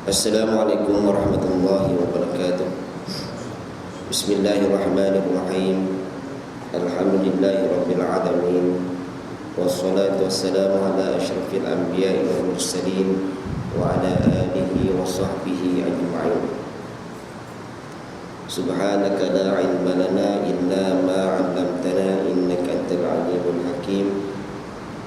Assalamualaikum warahmatullahi wabarakatuh. Bismillahirrahmanirrahim. Alhamdulillahi rabbil alamin. Wassalatu wassalamu ala asyrafil anbiya'i wal mursalin wa ala alihi wa sahbihi ajma'in. Subhanaka la ilma lana illa ma 'allamtana innaka antal alimul hakim.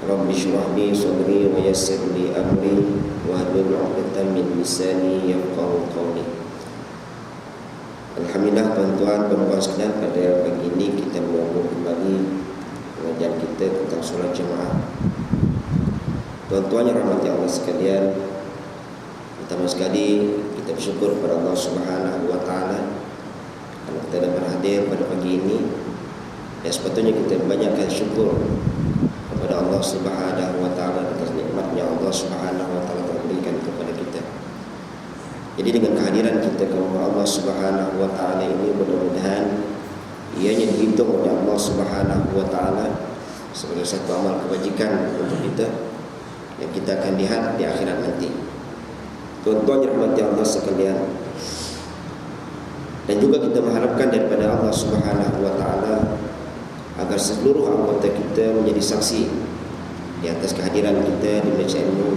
Rabbi shrah li sadri wa yassir li amri wahlul 'uqdatam min lisani yafqahu qawli. Alhamdulillah tuan-tuan dan puan sekalian, pada pagi ini kita menyambung kembali pengajian kita tentang solat jemaah. Tuan-tuan yang rahmati Allah sekalian, pertama sekali kita bersyukur kepada Allah Subhanahu wa taala kerana kita dapat hadir pada pagi ini. Dan sepatutnya kita banyakkan syukur kepada Allah Subhanahu wa taala atas nikmatnya Allah Subhanahu wa taala telah berikan kepada kita. Jadi dengan kehadiran kita kepada Allah Subhanahu wa taala ini, mudah-mudahan ianya dihitung oleh Allah Subhanahu wa taala sebagai satu amal kebajikan untuk kita yang kita akan lihat di akhirat nanti. Tuan-tuan yang dirahmati Allah sekalian, dan juga kita mengharapkan daripada Allah Subhanahu wa taala agar seluruh anggota kita menjadi saksi di atas kehadiran kita di majlis ilmu,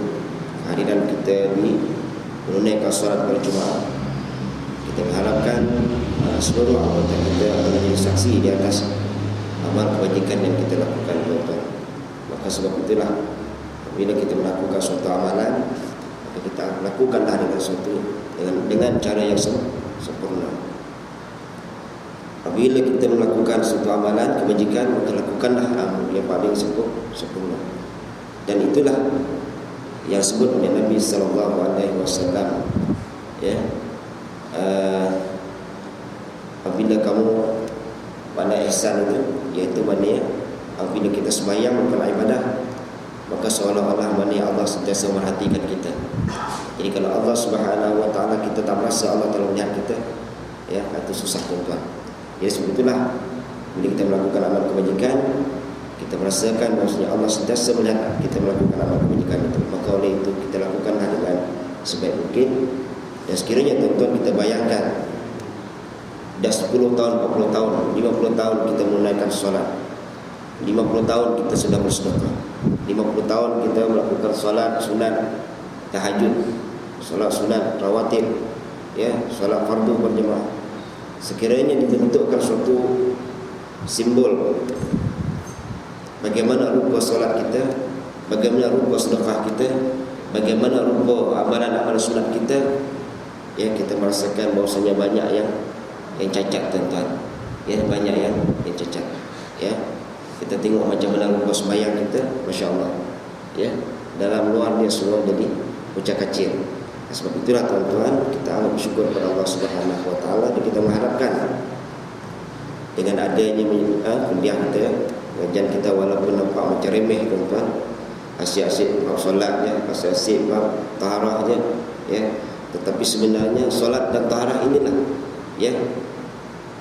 kehadiran kita di menunaikan solat berjemaah. Kita mengharapkan seluruh anggota kita akan menjadi saksi di atas amal kebajikan yang kita lakukan, tuan-tuan. Maka sebab itulah bila kita melakukan suatu amalan, maka kita lakukanlah dengan cara yang sempurna. Apabila kita melakukan suatu amalan kebajikan, maka lakukanlah amal yang paling sempurna. Dan itulah yang disebut oleh Nabi sallallahu alaihi wasallam, ya. Apabila kamu pada ihsan itu, iaitu maknanya apabila kita sembahyang melakukan ibadah, maka seolah-olah maknanya Allah sentiasa merhatikan kita. Jadi kalau Allah Subhanahu wa taala kita tak merasa Allah telah melihat kita, ya, itu susah, tuan-tuan. Jadi sebetulnya bila kita melakukan amal kebajikan, kita merasakan bahawasanya Allah sentiasa melihat kita melakukan amal kebajikan itu. Maka oleh itu kita lakukanlah dengan sebaik mungkin. Dan sekiranya tuan-tuan kita bayangkan dah 10 tahun, 40 tahun, 50 tahun kita menunaikan solat, 50 tahun kita sudah bersedekah, 50 tahun kita melakukan solat sunat tahajud, solat sunat rawatib, ya, solat fardu berjemaah. Sekiranya dibentukkan suatu simbol bagaimana rupa solat kita, bagaimana rupa sedekah kita, bagaimana rupa amalan-amalan sunat kita, ya, kita merasakan bahawasanya banyak yang cacat, tuan-tuan. Ya, banyak yang cacat. Ya, kita tengok macam mana rupa sembahyang kita, masya-Allah. Ya, dalam luar dia semua jadi bocah kecil. Sebab itulah, tuan-tuan, kita amat bersyukur kepada Allah Subhanahu wa taala, dan kita mengharapkan dengan adanya kuliah kita, pengajian kita, walaupun nampak macam remeh, tuan-tuan, asyik-asyik bab solat je, asyik-asyik bab taharah je, ya, tetapi sebenarnya solat dan taharah inilah, ya,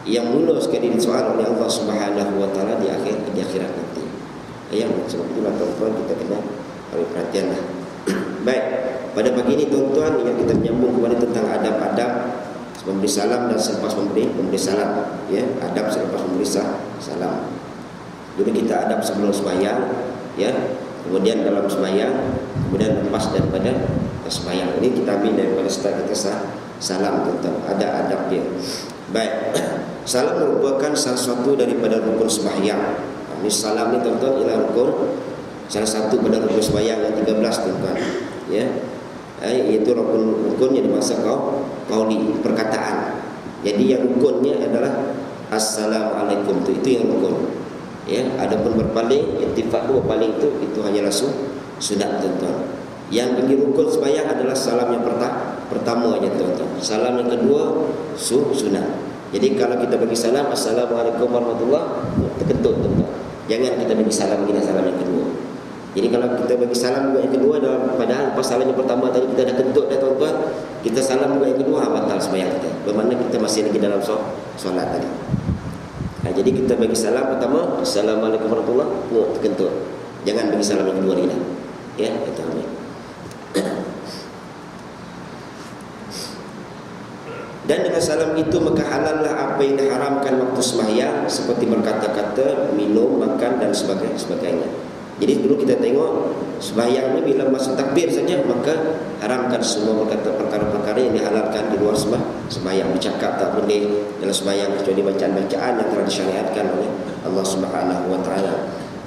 yang mula sekali disoal oleh Allah Subhanahu wa taala di akhirat nanti. Ya, sebab itulah, tuan-tuan, kita kena ambil perhatianlah. Baik, pada pagi ini, tuan-tuan, yang kita menyambung kepada tentang adab-adab memberi salam dan selepas memberi salam, ya, adab selepas memberi salam. Dulu kita adab sebelum sembahyang, ya, kemudian dalam sembahyang, kemudian lepas daripada sembahyang. Ini kita ambil daripada start kita salam, tuan-tuan, ada adab dia. Baik, salam merupakan salah satu daripada rukun sembahyang. Ini salam ni, tuan-tuan, ialah rukun, salah satu pada rukun sembahyang yang 13, tuan-tuan, ya, iaitu rukun yang dimaksud qauli, perkataan. Jadi yang rukunnya adalah assalamualaikum, itu yang rukun, ya. Adapun berpaling, ittifaq tu berpaling itu hanyalah sunat, tuan-tuan. Yang bagi rukun sembahyang adalah salam yang pertama aja, tuan-tuan. Salam yang kedua sunat. Jadi kalau kita bagi salam assalamualaikum warahmatullahi wabarakatuh, terkentut, tuan-tuan. Jangan kita bagi salam salam yang kedua. Jadi kalau kita bagi salam juga yang kedua, padahal lepas salam yang pertama tadi kita dah kentut dah, tuan-tuan, kita salam juga yang kedua, batal sembahyang kita. Bermakna kita masih lagi dalam solat tadi. Jadi kita bagi salam pertama, assalamualaikum warahmatullahi wabarakatuh, terkentut. Jangan bagi salam yang kedua lagi dah. Ya, kita ambil. Dan dengan salam itu maka halallah apa yang diharamkan waktu sembahyang, seperti berkata-kata, minum, makan dan sebagainya. Jadi dulu kita tengok sembahyang ni bila masuk takbir saja maka haramkan semua perkara-perkara yang dihalalkan di luar sembahyang. Bercakap tak boleh dalam sembahyang kecuali bacaan-bacaan yang telah disyariatkan oleh Allah Subhanahu wa taala.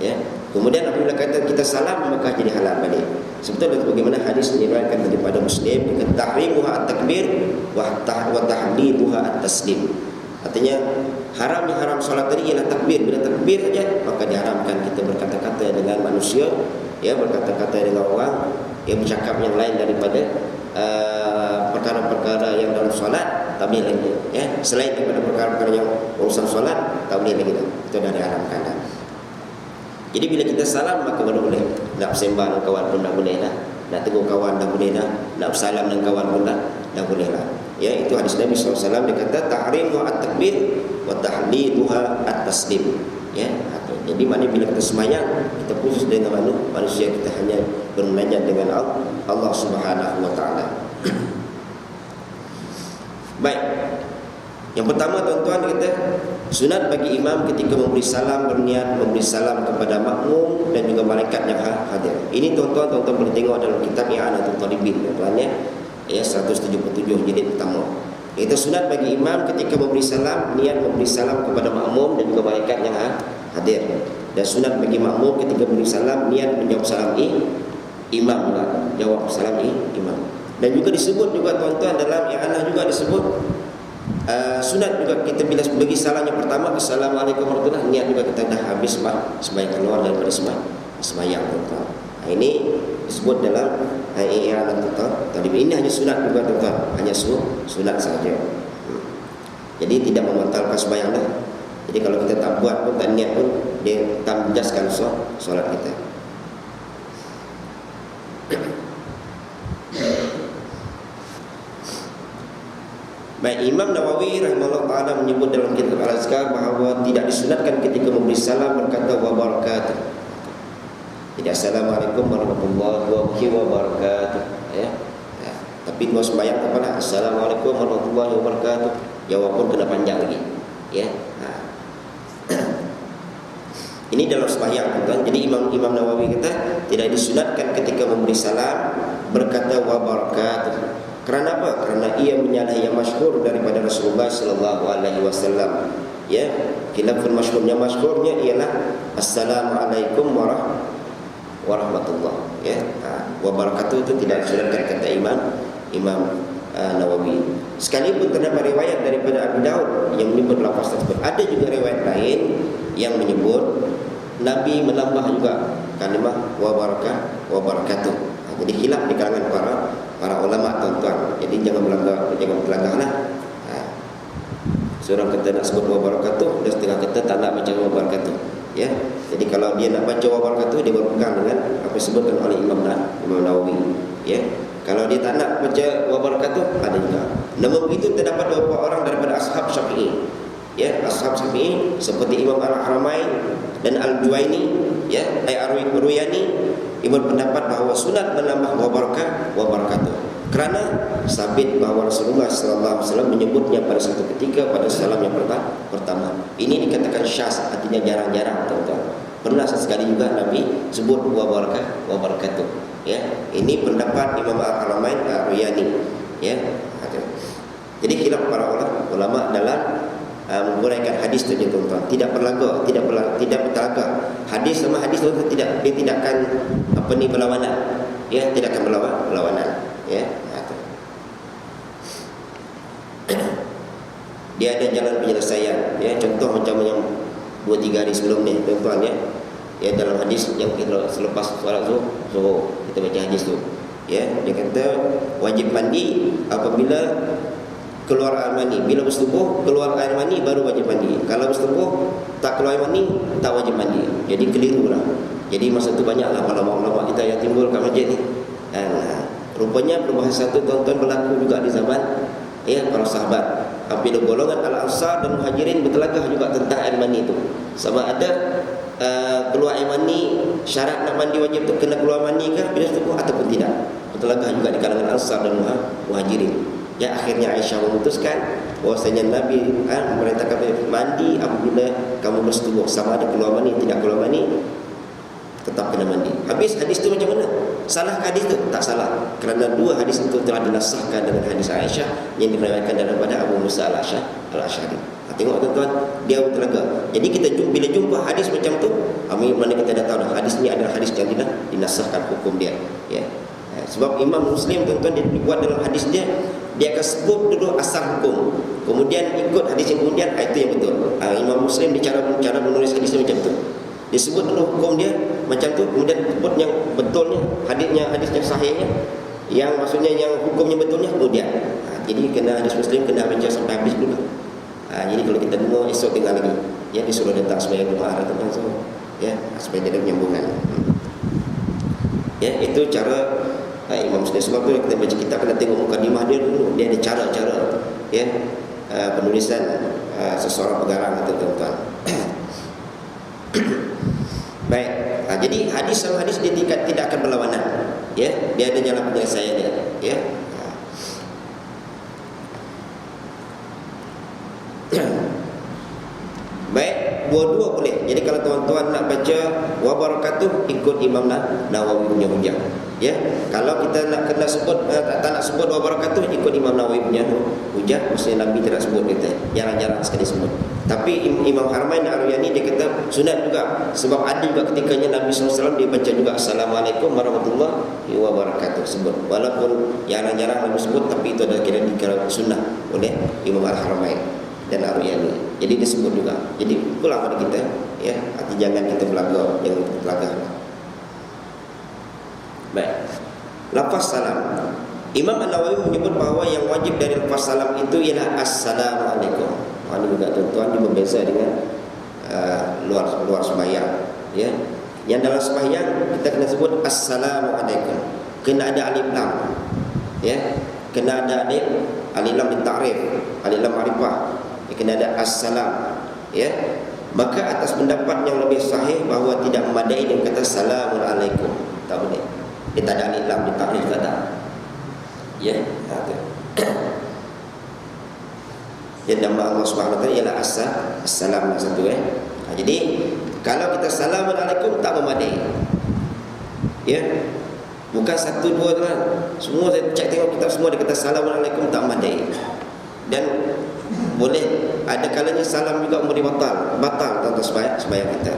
Ya. Kemudian apabila kata kita salam maka jadi halal balik. Sebetulnya bagaimana hadis diriwayatkan daripada Muslim, dengan tahrimuha at-takbir wa tahliluha at-taslim. Artinya haram solat tadi ialah takbir. Bila takbir saja maka diharamkan kita berkata-kata dengan manusia, ya, berkata-kata dengan orang, ya, bercakap yang lain daripada perkara-perkara yang dalam solat tak boleh lagi, ya. Selain daripada perkara-perkara yang urusan solat tak boleh lagi dah. Itu dah diharamkan dah. Jadi bila kita salam maka baru boleh. Nak bersembah dengan kawan pun dah boleh dah. Nak tegur kawan dah boleh dah. Nak bersalam dengan kawan pun dah boleh lah. Ya, itu hadis Nabi SAW. Dia kata tahrimu at-takbir wa tahliluha at-taslim. Ya, jadi maknanya bila kita sembahyang kita khusus dengan manusia, kita hanya bermunajat dengan Allah Subhanahu wa taala. Baik. Yang pertama tuan-tuan, kata sunat bagi imam ketika memberi salam berniat memberi salam kepada makmum dan juga malaikat yang hadir. Ini tuan-tuan boleh tengok dalam kitab I'anatul Talibin, tuan-tuan, ya 177 jilid pertama. Itu sunat bagi imam ketika memberi salam niat memberi salam kepada makmum dan juga malaikat yang hadir. Dan sunat bagi makmum ketika memberi salam niat menjawab salam imam juga, jawab salam imam. Dan juga disebut juga tuan-tuan dalam I'anah juga disebut sunat juga kita bila bagi salam yang pertama, Assalamualaikum warahmatullahi wabarakatuh, niat juga kita dah habis sembahyang keluar daripada sembahyang, tuan-tuan. Ini disebut dalam I'anatul Talibin. Ini hanya sunat juga, tuan-tuan, hanya sunat saja. Jadi tidak membatalkan sembahyang dah. Jadi kalau kita tak buat pun, tak niat pun, dia tak menjaskan solat kita. Baik, Imam Nawawi rahimahullah ta'ala menyebut dalam kitab Al-Azkar bahawa tidak disunatkan ketika memberi salam berkata wa barakatuh. Jadi Assalamualaikum warahmatullahi wabarakatuh, ya. Tapi kalau sembahyang apa nak? Assalamualaikum warahmatullahi wabarakatuh. Jawab pun kena panjang lagi, ya. Ini dalam sembahyang, tuan. Jadi Imam Nawawi kata tidak disunatkan ketika memberi salam berkata wa barakatuh. Kerana apa? Kerana ia menyalahi yang masyhur daripada Rasulullah sallallahu alaihi wasallam. Ya, khilafun masyhurnya ialah Assalamualaikum warahmatullah. Ya, wabarakatuh itu tidak disunatkan kata Imam Nawawi. Sekalipun terdapat riwayat daripada Abu Daud yang menyebut lafaz tersebut, ada juga riwayat lain yang menyebut Nabi menambah juga kalimah wabarakatuh. Jadi khilaf di kalangan para ulama, tuan-tuan. Jadi jangan melanggar lah. Seorang kata nak sebut wabarakatuh, dan setengah kata tak nak baca wabarakatuh. Ya. Jadi kalau dia nak baca wabarakatuh, dia berpegang dengan apa disebutkan oleh Imam Nawawi. Ya. Kalau dia tak nak baca wabarakatuh, ada juga. Namun begitu terdapat beberapa orang daripada ashab Syafi'i. Ya, ashab Syafi'i seperti Imam Al-Haramain dan Al-Juwaini, ya, Ar-Ruyani, ia berpendapat bahawa sunat menambah wabarakatuh kerana sabit bahawa Rasulullah sallallahu alaihi wasallam menyebutnya pada satu ketika pada salam yang pertama. Ini dikatakan syaz, artinya jarang-jarang, tuan-tuan. Pernah sesekali juga Nabi sebut wabarakatuh. Ya, ini pendapat Imam Al-Haramain Ar-Ruyani. Ya. Jadi khilaf para ulama dalam menguraikan hadis tu, tuan-tuan. Tidak berlaga. Hadis sama hadis tu dia tidak akan berlawanan. Ya, tidak akan berlawanan. Ya. Dia ada jalan penyelesaian. Ya, contoh macam yang 2-3 hari sebelum ni, tuan-tuan, ya. Ya, dalam hadis yang kita selepas solat zuhur kita baca hadis tu. Ya, dia kata wajib mandi apabila keluar air mani. Bila bersetubuh keluar air mani baru wajib mandi. Kalau bersetubuh tak keluar air mani tak wajib mandi. Jadi keliru lah. Jadi masa tu banyaklah ulama-ulama kita yang timbul kat masjid ni. Rupanya perbahasan tu, tuan-tuan, berlaku juga di zaman para sahabat. Apabila golongan Al-Ansar dan Muhajirin bertelagah juga tentang air mani tu. Sama ada keluar air mani, syarat nak mandi wajib tu kena keluar mani ke bila bersetubuh ataupun tidak. Bertelagah juga di kalangan Ansar dan Muhajirin. Ya, akhirnya Aisyah memutuskan bahwasanya Nabi merintahkan mandi apabila kamu bersetubuh, sama ada keluar mani tidak keluar mani, tetap kena mandi. Habis hadis itu macam mana? Salah hadis itu? Tak salah, kerana dua hadis itu telah dinasahkan dengan hadis Aisyah yang diriwayatkan daripada Abu Musa al-Asy'ari. Tengok tuan-tuan, dia bertelaga. Jadi kita bila jumpa hadis macam tu, mana kita dah tahu dah hadis ni adalah hadis yang dinasahkan hukum dia. Ya. Sebab Imam Muslim tuan-tuan, dia buat dalam hadis dia akan sebut dulu asal hukum, kemudian ikut hadis yang kemudian, itu yang betul. Imam Muslim dia cara menulis hadis dia macam tu. Dia sebut dulu hukum dia macam tu, kemudian sebut yang betulnya, hadis yang sahihnya, yang maksudnya yang hukumnya betulnya kemudian. Jadi kena hadis Muslim kena baca sampai habis dulu. Jadi kalau kita dengar esok tinggal lagi, ya disuruh datang sembahyang Jumaat tentang semua, ya supaya dia ada penyambungan. Ya, itu cara Imam Muslim. Sebab tu kita baca kitab kena tengok mukadimah dia dulu. Dia ada cara-cara ya penulisan seseorang pengarang itu tuan-tuan. Baik. Jadi hadis sama hadis dia tidak akan berlawanan. Ya, dia ada jalan penyelesaian dia. Ya. Baik, dua-dua boleh. Jadi kalau tuan-tuan nak baca wa barakatuh, ikut Imam Nawawi punya hujah. Ya, kalau kita nak kena sebut tak nak sebut wa barakatuh, ikut Imam Nawawi punya hujah. Maksudnya Nabi tidak sebut kita, jarang-jarang sekali sebut. Tapi Imam Harmain Ar-Ruyani dia kata sunat juga, sebab ada juga ketikanya Nabi SAW dia baca juga Assalamualaikum warahmatullahi wabarakatuh sebut. Walaupun jarang-jarang Nabi sebut, tapi itu adalah kira-kira sunnah oleh Imam Al-Harmain dan Ar-Ruyani. Jadi disebut juga. Jadi pulang pada kita, ya, arti jangan kita belaga yang belaga. Baik. Lafaz salam. Imam An-Nawawi menyebut bahawa yang wajib dari lafaz salam itu ialah Assalamualaikum. Ini juga tuan-tuan dia berbeza dengan luar sembahyang, ya. Yang dalam sembahyang kita kena sebut Assalamualaikum. Kena ada alif lam. Ya. Kena ada alif lam ta'rif, alif lam ma'rifah. Kena ada assalam, ya. Maka atas pendapat yang lebih sahih bahawa tidak memadai dengan kata Assalamualaikum, tak boleh. Dia tak ada alif lam di ta'rif kata. Ya, yang nama Allah Subhanahu Wa Taala ialah assalam satu. Jadi kalau kita Assalamualaikum tak memadai. Ya. Bukan satu dua tuan. Semua saya cek tengok kita semua dia kata Assalamualaikum tak memadai. Dan boleh ada kalanya salam juga memberi batal tentang sembahyang kita.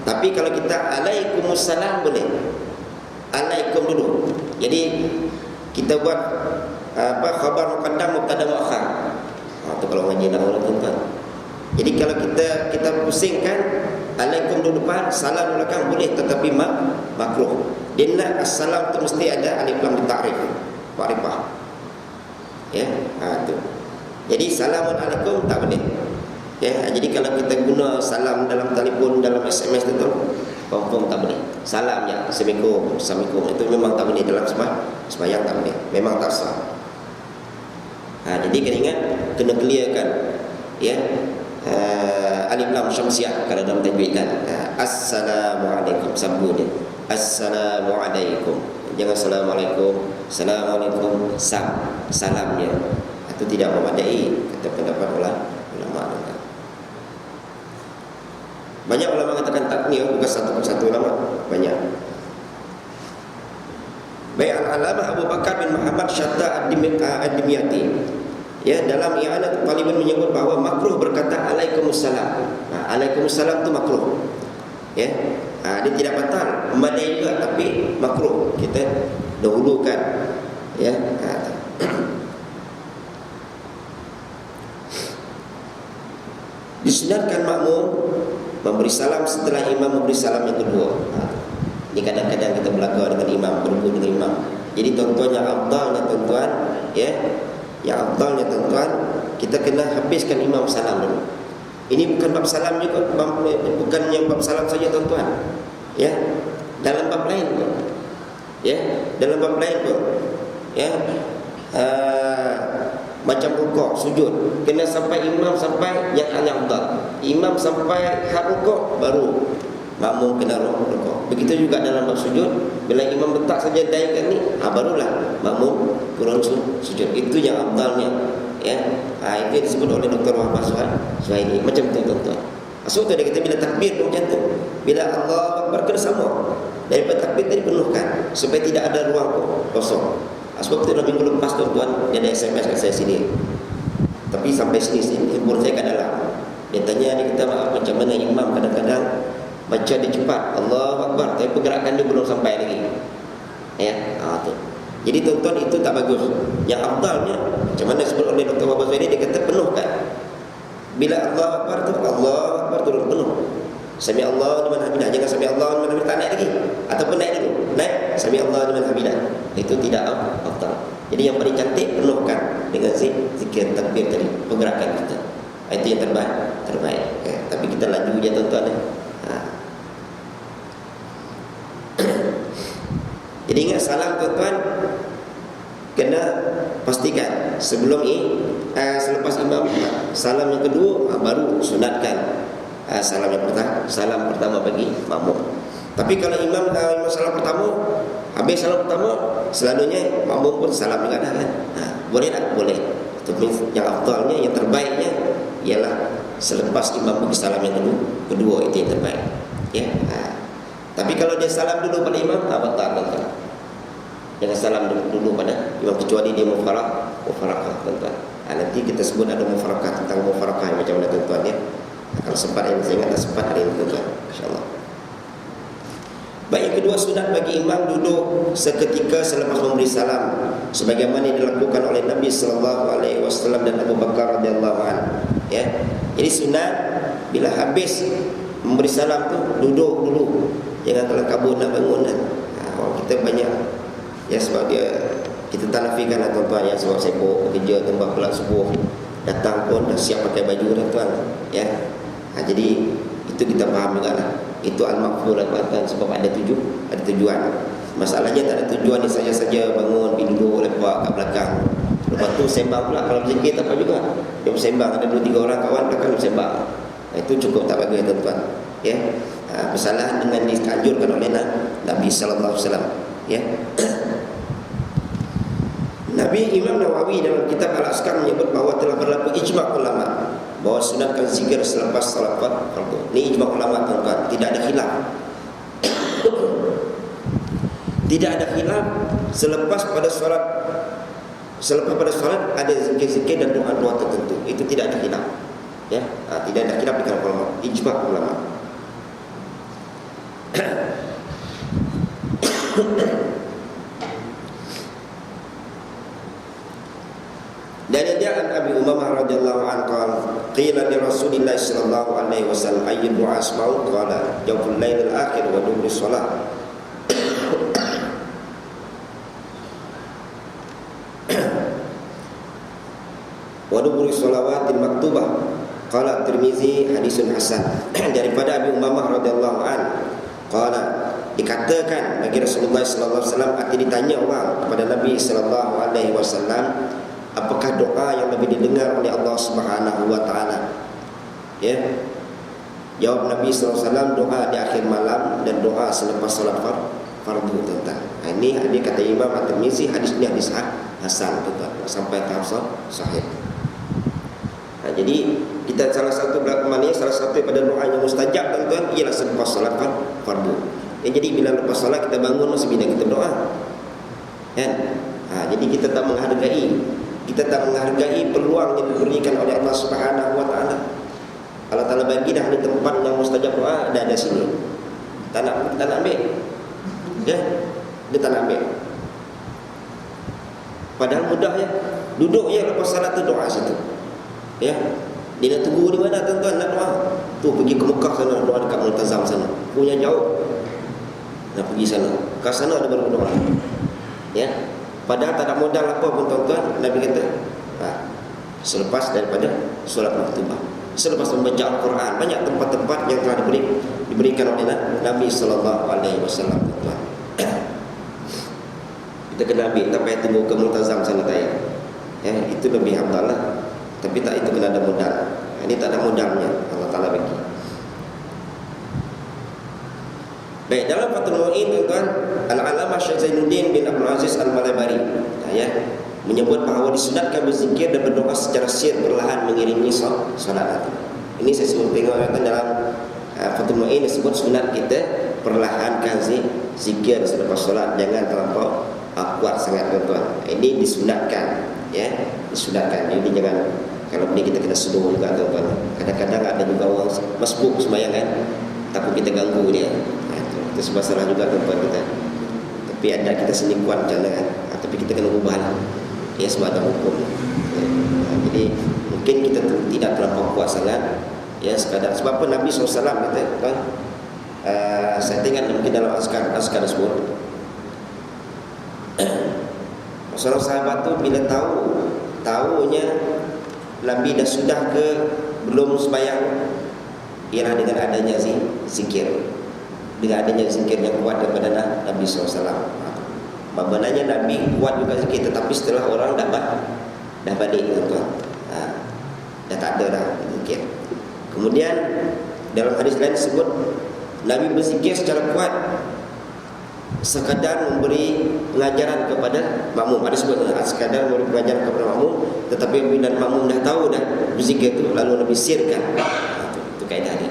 Tapi kalau kita Alaikumussalam boleh. Alaikum dulu. Jadi kita buat khabar muqaddam mubtada muakhar. Itu kalau ngaji nak tuan-tuan. Jadi kalau kita pusingkan Alaikum dulu depan, salam dulu belakang boleh, tetapi makruh. Dia nak assalam tu mesti ada alif lam ta'rif, ma'rifah. Ya, tu. Jadi Assalamualaikum tak boleh. Ya, jadi kalau kita guna salam dalam telefon, dalam SMS tu confirm tak boleh. Salam je, Assalamualaikum itu memang tak boleh dalam sembahyang, tak boleh. Memang tak sah. Jadi kena ingat, kena clearkan, ya. Alif lam syamsiah kalau dalam tajwid kan. Assalamualaikum, sambung dia. Assalamualaikum. Jangan Assalamualaikum. Assalamualaikum salamnya. Itu tidak memadai kata pendapat ulama. Banyak ulama katakan tak ni, bukan satu ulama, banyak. Baik, Al-Alamah Abu Bakar bin Muhammad Syatta Ad-Dimyati, ya, dalam I'anat Talibin menyebut bahawa makruh berkata Alaikumussalam. Alaikumussalam tu makruh. Ya. Dia tidak batal, memadai juga, tapi makruh. Kita dahulukan, ya. Disunatkan makmum memberi salam setelah imam memberi salam yang kedua. Ini kadang-kadang kita berlaku dengan imam, berhubung dengan imam. Jadi tuan-tuan yang afdalnya tuan-tuan, ya, yang afdalnya tuan-tuan, kita kena habiskan imam salam dulu. Ini bukan bab salam juga, bukan yang bab salam saja tuan-tuan. Ya, dalam bab lain pun. Ya, dalam bab lain pun. Ya. Macam rukuk, sujud, kena sampai imam sampai yang afdal. Imam sampai hak rukuk baru makmum kena rukuk. Begitu juga dalam bab sujud, bila imam letak saja daikan ni, barulah makmum turun sujud. Itu yang afdalnya, ya. Itu yang disebut oleh Dr. Wahbah Suhaili. Macam tu tuan-tuan. Sebab tu dia kata bila takbir pun macam tu. Bila Allah Akbar kena sama. Daripada takbir tadi penuhkan supaya tidak ada ruang kosong. Sebab tu dalam minggu lepas tuan-tuan, dia ada SMS kat saya sini. Tapi sampai sini handphone saya kat dalam. Dia tanya, dia kata, maaf, macam mana imam kadang-kadang baca dia cepat, Allahu Akbar, tapi pergerakan dia belum sampai lagi. Ya, tu. Jadi tuan-tuan, itu tak bagus. Yang afdalnya, macam mana disebut oleh Dr. Wahbah Suhaili, dia kata penuhkan. Bila Allahu Akbar tu, Allahu Akbar turun penuh. Sami Allah liman hamidah. Jangan sami Allah liman hamidah tak naik lagi. Ataupun naik dulu. Naik sami Allah liman hamidah. Itu tidak afdal. Jadi yang paling cantik penuhkan dengan zikir takbir tadi, pergerakan kita. Itu yang terbaik. Tapi kita laju je tuan-tuan. Jadi ingat salam tuan-tuan, kena pastikan sebelum selepas imam salam yang kedua, baru sunatkan salam yang pertama, salam pertama bagi makmum. Tapi kalau imam salam pertama, habis salam pertama, selalunya makmum pun salam juga dah kan. Boleh tak? Boleh. Tapi yang afdalnya, yang terbaiknya ialah selepas imam bagi salam yang kedua, itu yang terbaik. Ya. Tapi kalau dia salam dulu pada imam, batal tuan-tuan. Jangan salam dulu pada imam kecuali dia mufarakah tuan-tuan. Nanti kita sebut ada mufarakah, tentang mufarakah macam mana tuan-tuan ya. Kalau sempat yang saya ingat tak sempat hari ini tuan-tuan, insya-Allah. Baik, yang kedua, sunat bagi imam duduk seketika selepas memberi salam sebagaimana dilakukan oleh Nabi sallallahu alaihi wasallam dan Abu Bakar radhiyallahu anhu. Ya. Jadi sunat bila habis memberi salam tu duduk dulu. Jangan kalau kabur nak bangun kan. Orang kita banyak ya, sebab dia kita tak nafikan lah tuan-tuan ya, sebab sibuk kerja tembak pula subuh, datang pun dah siap pakai baju tuan-tuan ya. Jadi itu kita faham juga lah. Itu al-maqfur lah tuan-tuan, sebab ada tujuan. Masalahnya tak ada tujuan ni saja-saja bangun, pergi duduk lepak kat belakang. Lepas tu sembang pula. Kalau berjengkir tak apa juga. Dia bersembang, ada 2-3 orang kawan belakang bersembang. Itu cukup tak bagus tuan-tuan ya. Kesalahan dengan dianjurkan oleh Nabi sallallahu alaihi wasallam ya. Nabi Imam Nawawi dalam kitab Al-Askar menyebut bahawa telah berlaku ijma' ulama bahawa sunatkan zikir selepas salat fardu. Ini ijma' ulama tuan-tuan, tidak ada khilaf. Tidak ada khilaf selepas pada solat ada zikir-zikir dan doa-doa tertentu. Itu tidak ada khilaf. Ya, tidak ada khilaf di kalangan ulama, ijma' ulama. Dan dia an Abi Umamah radhiyallahu anhu qala qila li Rasulillah sallallahu alaihi wasallam ayyu du'a asma'u qala jawful lailil akhir wa dubur shalah. Wa dubur shalawatil maktubah. Qala Tirmizi hadisun hasan. Daripada Abi Umamah radhiyallahu anhu qala, dikatakan bagi Rasulullah sallallahu alaihi wasallam, arti ditanya orang kepada Nabi sallallahu alaihi wasallam, apakah doa yang lebih didengar oleh Allah Subhanahu wa taala? Ya. Jawab Nabi sallallahu alaihi wasallam, doa di akhir malam dan doa selepas salat fardu tuan-tuan. Ini dia kata Imam At-Tirmizi, hadis ini hadis hasan tuan-tuan, sampai tahap sahih. Jadi kita salah satu pada doa yang mustajab tuan-tuan ialah selepas salat fardu. Jadi bila lepas salat kita bangun masih bila kita berdoa. Kan? Jadi kita tak menghargai peluang yang diberikan oleh Allah Subhanahu wa taala. Allah Taala bagi dah ada tempat yang mustajab doa, ada sini. Tak nak ambil. Ya. Dia tak nak ambil. Padahal mudah ya. Duduk je lepas salat tu doa situ. Ya. Dia nak tunggu di mana tuan-tuan nak doa? Tu pergi ke Mekah sana, doa dekat Multazam sana. Punya jauh. Nak pergi sana. Kat sana ada baru doa. Ya. Padahal tak ada modal apa pun tuan-tuan. Nabi kata selepas daripada solat maktubah, selepas membaca Al-Quran, banyak tempat-tempat yang telah diberikan oleh Nabi sallallahu alaihi wasallam tuan-tuan. Kita kena ambil, tak payah tunggu ke Multazam sana tayar. Ya, itu lebih afdal lah. Tapi tak, itu kena ada modal. Ini tak ada modalnya, Allah Taala bagi. Baik, dalam Fathul Mu'in tuan-tuan, Al-Alamah Syekh Zainuddin bin Abdul Aziz Al-Malabari ya, menyebut bahawa disunatkan berzikir dan berdoa secara sir perlahan mengiringi solat. Ini saya sebut tengok dalam Fathul Mu'in disebut sunat kita perlahankan zikir selepas solat, jangan terlampau kuat sangat tuan-tuan. Ini disunatkan ya, disunatkan. Jadi jangan, kalau ini kita kena seduh juga tuan-tuan. Kadang-kadang ada juga orang masbuk sembahyang kan, takut kita ganggu dia. Itu sebab salah juga tuan-tuan kita. Tapi ada kita sini kuat jalan kan, tapi kita kena ubah ya, sebab ada hukum ya. Jadi mungkin kita tidak terlampau kuat sangat ya, sekadar sebab apa Nabi SAW kata kan, saya tengok mungkin dalam askar tersebut, seorang sahabat tu bila tahunya Nabi dah sudah ke belum sembahyang, ialah dengan adanya zikir, dengan adanya zikir yang kuat daripada Nabi SAW. Maknanya Nabi kuat juga zikir, tetapi setelah orang dah balik tuan-tuan, dah tak ada dah zikir. Kemudian dalam hadis lain disebut Nabi berzikir secara kuat sekadar memberi pengajaran kepada makmum. Ada sebut sekadar memberi pengajaran kepada makmum, tetapi bila makmum dah tahu dah berzikir itu, lalu Nabi sirkan. Itu kaedah dia.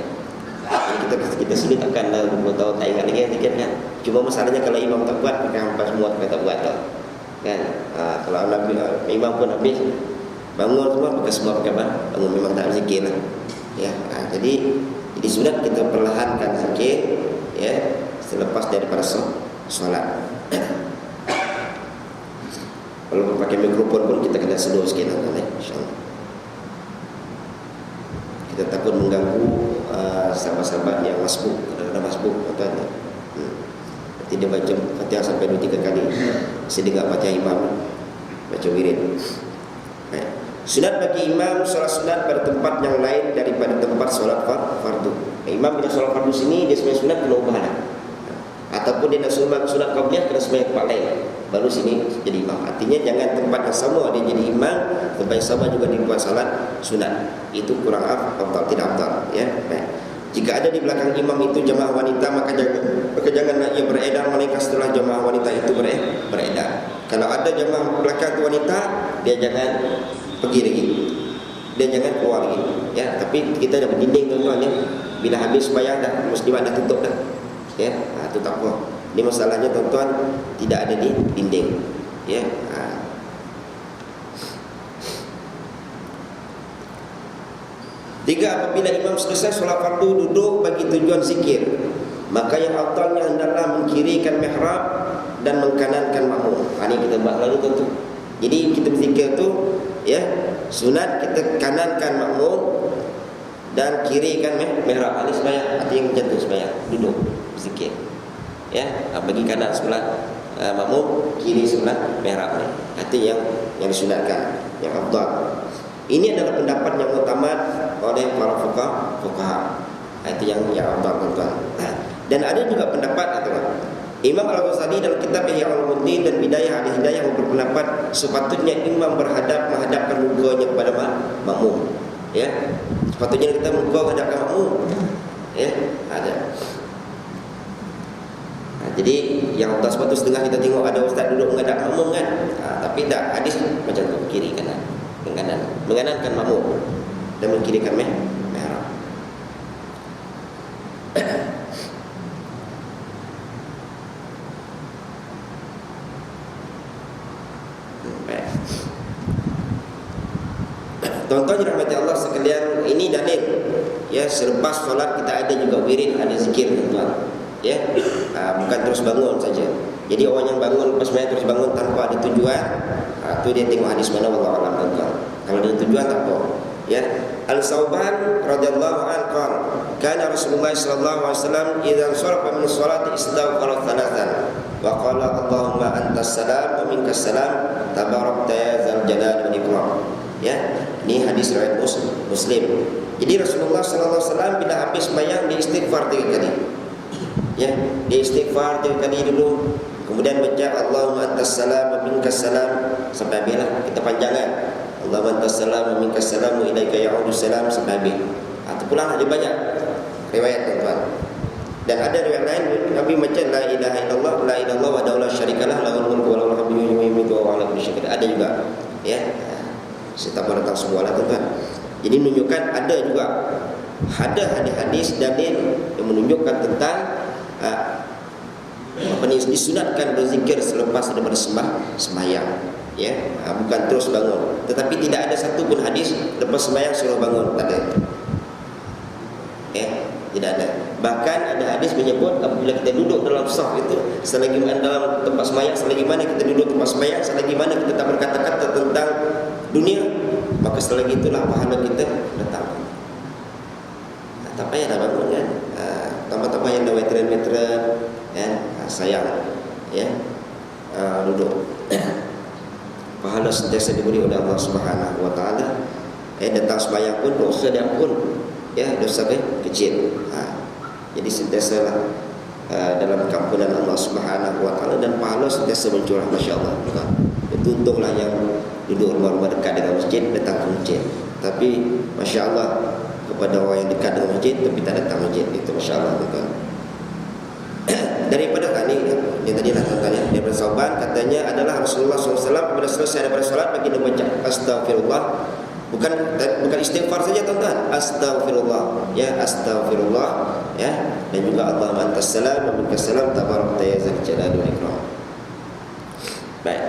Jadi kita sini takkan dah 20 tahun tak ingat lagi zikir kan. Cuma masalahnya kalau imam tak buat, maka hampa semua tak buat tau. Kan? Kalau Nabi imam pun habis bangun semua, maka semua pakai bangun, memang tak berzikir lah. Ya, jadi sunat kita perlahankan zikir ya selepas daripada solat. Kalau pakai mikrofon pun kita kena slow sikit lah, insya-Allah. Kita takut mengganggu sahabat-sahabat yang masbuk, kadang-kadang masbuk tuan. Nanti dia baca Fatihah sampai 2-3 kali. Saya dengar Fatihah imam baca wirid. Sunat bagi imam solat sunat pada tempat yang lain daripada tempat solat fardu. Imam bila solat fardu sini dia sembahyang sunat kena ubah lah. Ataupun dia nak sunat qabliyah kena sembahyang tempat lain, baru sini jadi imam. Artinya jangan tempat yang sama dia jadi imam, tempat yang sama juga dia buat salat sunat. Itu kurang afdal, tidak afdal ya. Baik. Jika ada di belakang imam itu jemaah wanita, maka janganlah ia beredar melainkan setelah jemaah wanita itu beredar. Kalau ada jemaah belakang tu wanita, dia jangan pergi lagi, dia jangan keluar lagi ya. Tapi kita dah berdinding tuan-tuan ya, bila habis sembahyang dah muslimat dah tutup dah ya, itu tak apa. Ini masalahnya tuan-tuan tidak ada di dinding ya. Tiga, apabila imam selesai solat fardu duduk bagi tujuan zikir, maka yang afdalnya hendaklah mengkirikan mihrab dan mengkanankan makmum. Ini kita bahas lalu tentu. Jadi kita berzikir tu ya, sunat kita kanankan makmum dan kirikan mihrab. Ini sembahyang, artinya macam tu sembahyang, duduk berzikir ya, bagi kanan sebelah makmum, kiri sebelah mihrab ni. Artinya yang disunatkan, yang afdal. Ini adalah pendapat yang utama oleh para fuqaha. Itu yang afdal tuan-tuan. Dan ada juga pendapat Imam Al-Ghazali dalam kitab Ihya Ulumuddin dan Bidayah Al-Hidayah berpendapat sepatutnya imam menghadapkan mukanya kepada makmum. Ya, sepatutnya kita muka menghadapkan makmum. Ya, ada. Jadi yang atas sepatu setengah kita tengok ada ustaz duduk menghadap makmum kan. Tapi tak, hadis macam tu, kiri kanan, menganankan makmum dan mengkirikan mihrab. Tuan-tuan dirahmati Allah sekalian, ini dalil ya, selepas solat kita ada juga wirid, ada zikir tuan-tuan ya. Bukan terus bangun saja. Jadi orang yang bangun lepas sembahyang terus bangun tanpa ada tujuan, tu dia tengok hadis mana wallahu alam tuan-tuan. Kalau ada tujuan tak apa ya. Al-Sauban radhiyallahu anhu qala kana Rasulullah sallallahu alaihi wasallam idza sharafa min sholati istaghfara thalathan wa qala Allahumma antas salam wa minkas salam tabarakta ya dzal jalali wal ikram. Ya, ini hadis riwayat Muslim. Jadi Rasulullah sallallahu alaihi wasallam bila habis sembahyang dia istighfar 3 kali. Ya, dia istighfar 3 kali dulu. Kemudian baca Allahumma antas salam wa minkas salam sampai habis lah. Kita panjangkan. Allahumma antas salam wa minkas salam wa ilaika ya'udu salam sampai habis. Itu pula ada banyak riwayat tuan-tuan. Dan ada riwayat lain Nabi macam la ilaha illallah la ilaha illallah wa la syarikalah lahul mulku wa lahul hamdu wa yumiitu wa ala kulli syai'in. Ada juga ya. Saya tak pernah tahu semua lah tuan-tuan. Jadi menunjukkan ada juga hadis dalil yang menunjukkan tentang disunatkan berzikir selepas daripada sembahyang ya, bukan terus bangun. Tetapi tidak ada satu pun hadis lepas sembahyang suruh bangun, tak ada ya, tidak ada. Bahkan ada hadis menyebut apabila kita duduk dalam saf itu, selagi mana dalam tempat sembahyang, selagi mana kita duduk tempat sembahyang, selagi mana kita tak berkata-kata tentang dunia, maka selagi itulah pahala kita datang. Tak payah dah bangun kan, tambah-tambah yang dah veteran-veteran kan, sayang ya, duduk. Pahala sentiasa diberi oleh Allah Subhanahu wa taala. Datang sembahyang pun dosa dia pun ya, dosa kecil. Jadi sentiasalah dalam kampunan Allah Subhanahu wa taala, dan pahala sentiasa mencurah, masya-Allah. Untunglah yang duduk rumah-rumah dekat dengan masjid datang ke masjid. Tapi masya-Allah kepada orang yang dekat dengan masjid tapi tak datang masjid, itu masya-Allah tuan. Daripada tadi yang tadi lah tuan ya, daripada Sauban katanya adalah Rasulullah SAW bila selesai daripada solat bagi dia baca astagfirullah, bukan istighfar saja tuan-tuan, astagfirullah ya, astagfirullah ya, dan juga Allahumma antas salam wa minkas salam tabarakta ya zal jalali wal ikram. Baik,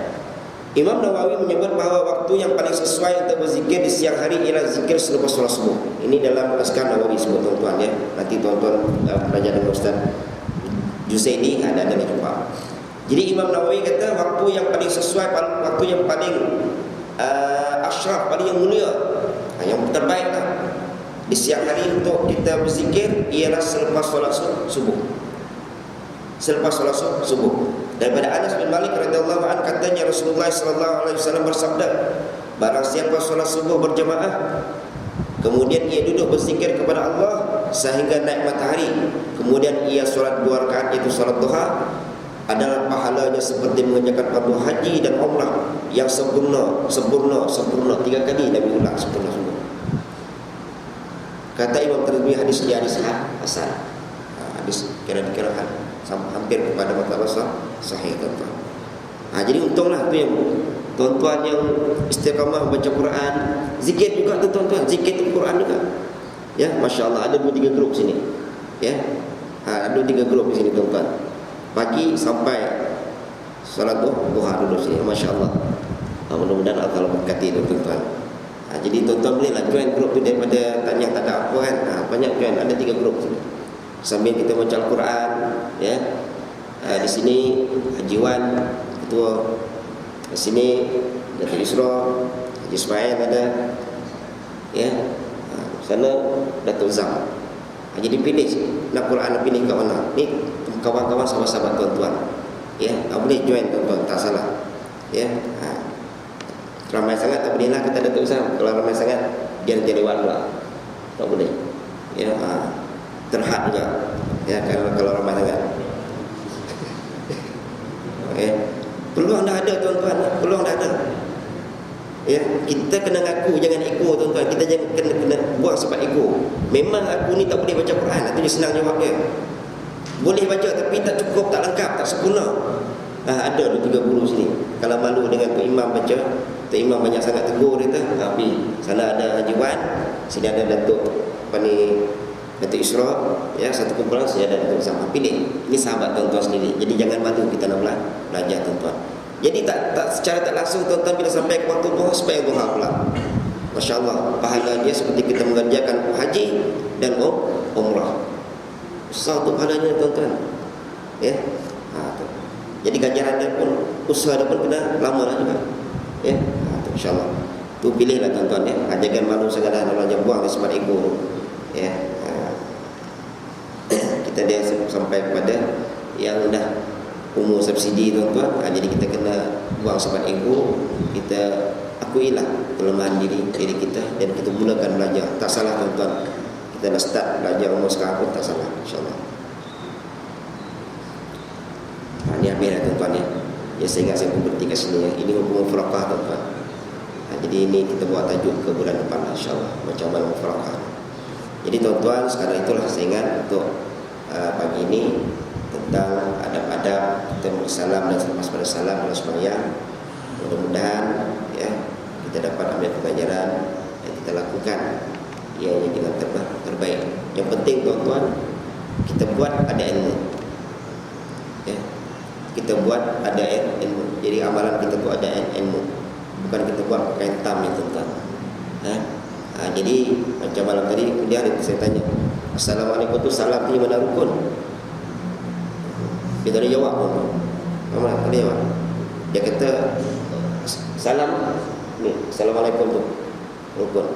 Imam Nawawi menyebut bahawa waktu yang paling sesuai untuk berzikir di siang hari ialah zikir selepas solat subuh. Ini dalam Azkar Nawawi sebut tuan-tuan ya. Nanti tuan-tuan belajar dengan Ustaz Jusaidi ada jumpa. Jadi Imam Nawawi kata waktu yang paling sesuai, waktu yang paling asyraf, paling yang mulia, yang terbaik di siang hari untuk kita berzikir ialah selepas solat subuh. Selepas solat subuh. Daripada Anas bin Malik radhiyallahu anhu katanya Rasulullah sallallahu alaihi wasallam bersabda, barang siapa solat subuh berjamaah kemudian ia duduk berzikir kepada Allah sehingga naik matahari, kemudian ia solat 2 rakaat iaitu solat duha, adalah pahalanya seperti mengerjakan fardu haji dan umrah yang sempurna 3 kali Nabi ulang sempurna semua. Kata Imam Tirmidzi hadis dia hadis hasan. Hadis kira-kira hampir kepada martabat sahih tuan-tuan. Jadi untunglah tu yang tuan-tuan yang istiqamah baca Quran, zikir juga tu tuan-tuan, zikir Quran juga. Ya, masya-Allah ada 2-3 grup sini. Ya. Ada 3 grup di sini tuan-tuan. Pagi sampai salat duha dulu sini, masya-Allah. Mudah-mudahan Allah berkati tuan-tuan. Jadi tuan-tuan bolehlah join grup tu daripada tanya tak ada apa kan. Banyak join, ada 3 grup sini. Sambil kita baca Al-Quran ya. Di sini Haji Wan ketua, di sini Datuk Isra, Haji Ismail ada ya. Sana Datuk Zam. Jadi pilih nak Quran, pilih kat mana. Ni kawan-kawan sahabat-sahabat tuan-tuan ya, boleh join tuan-tuan, tak salah ya. Ramai sangat tak boleh lah kata Datuk Zam. Kalau ramai sangat dia nanti lewat pula, tak boleh ya. Terhad juga ya, kalau ramai sangat okay. Peluang dah ada tuan-tuan, peluang dah ada ya. Kita kena ngaku, jangan ego tuan-tuan. Kita jangan kena buang sebab ego. Memang aku ni tak boleh baca Quran, itu dia senang jawab dia. Boleh baca tapi tak cukup, tak lengkap, tak sempurna. Ada 3 guru sini. Kalau malu dengan Tok Imam baca, Tok Imam banyak sangat tegur dia tu. Tapi sana ada Haji Wan, sini ada Datuk Datuk Isra ya, satu kumpulan saja ada sama. Pilih. Ini sahabat tuan-tuan sendiri. Jadi jangan malu kita nak belajar tuan-tuan. Jadi tak secara tak langsung tuan-tuan bila sampai ke waktu duha supaya duha pula. Masya-Allah, pahala dia seperti kita mengerjakan haji dan umrah. Besar tu pahalanya tuan-tuan. Ya. Jadi ganjaran dia pun, usaha dia pun kena lama lah juga. Ya. Insya-Allah. Tu pilihlah tuan-tuan ya. Jangan malu sangat dah nak buang sebab ego. Ya. Kita dia sampai kepada yang dah umur subsidi tuan-tuan. Jadi kita kena buang sebab ego. Kita akuilah kelemahan diri kita dan kita mulakan belajar. Tak salah tuan-tuan, kita nak start belajar umur sekarang pun tak salah, insyaAllah. Ini habis lah tuan-tuan ya. Ya saya ingat saya pun berhenti kat sini ya. Ini Mufaraqah tuan-tuan. Jadi ini kita buat tajuk ke bulan depan insyaAllah, macam mana Mufaraqah. Jadi tuan-tuan, sekarang itulah saya ingat untuk pagi ini tentang adab-adab kita bersalam dan selepas pada salam dalam sembahyang. Mudah-mudahan ya kita dapat ambil pelajaran yang kita lakukan yang dengan terbaik. Yang penting tuan-tuan, kita buat ada ilmu. Ya. Kita buat ada ilmu. Jadi amalan kita buat ada ilmu. Bukan kita buat pakai tam ya tuan-tuan. Jadi macam malam tadi dia saya tanya, Assalamualaikum tu salam di mana rukun? Dia tak ada jawab pun. Apa dia jawab? Dia kata salam ni, Assalamualaikum tu rukun.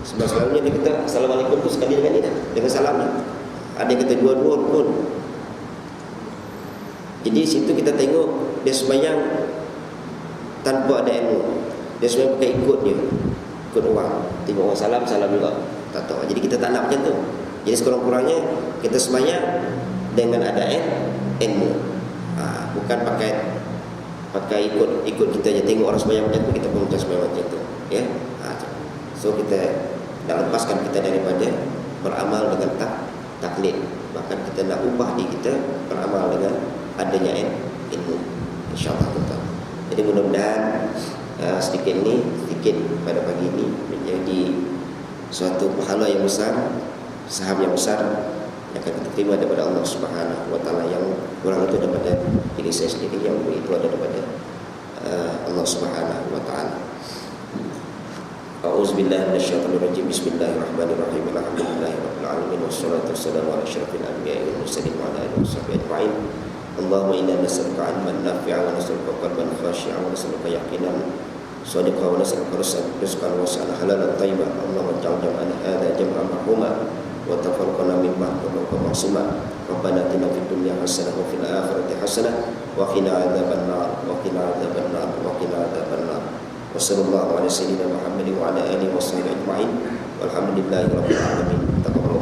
Sebab selalunya dia kata Assalamualaikum tu sekali dengan ni dah, dengan salam ni. Ada yang kata dua-dua rukun. Jadi situ kita tengok dia sembahyang tanpa ada ilmu. Dia sembahyang pakai ikut dia, ikut orang. Tengok orang salam, salam juga. Tak tahu. Jadi kita tak nak macam tu. Jadi sekurang-kurangnya kita sembahyang dengan ada ilmu. Bukan pakai ikut kita je. Tengok orang sembahyang macam tu, kita pun macam sembahyang macam tu. Ya. So kita nak lepaskan kita daripada beramal dengan taklid. Bahkan kita nak ubah diri kita beramal dengan adanya ilmu. InsyaAllah tuan-tuan. Jadi mudah-mudahan sedikit pada pagi ini menjadi suatu pahala yang besar, saham yang besar yang akan kita terima daripada Allah Subhanahu wa taala. Yang kurang itu daripada diri saya sendiri, yang itu ada daripada Allah Subhanahu wa taala. A'udzubillahi minasyaitonirrajim. Bismillahirrahmanirrahim. Alhamdulillahirabbil alamin wassalatu wassalamu ala asyrafil anbiya'i wal mursalin wa ala alihi washabbihi ajma'in. Allahumma inna nas'aluka 'ilman nafi'an wa nas'aluka qalban khashi'an wa nas'aluka yaqinan shadiqan wa nas'aluka rizqan wasi'an halalan thayyiban. Allahumma ij'al jam'ana hadha jam'an marhuma wa tafarraqna min ba'di ma'suma. Rabbana atina fid dunya hasanah wa fil akhirati hasanah wa qina adzabannar wa qina adzabannar wa qina adzabannar. Wa sallallahu ala sayyidina Muhammadin wa ala alihi wa sahbihi ajma'in. Walhamdulillahirabbil alamin. Taqabbal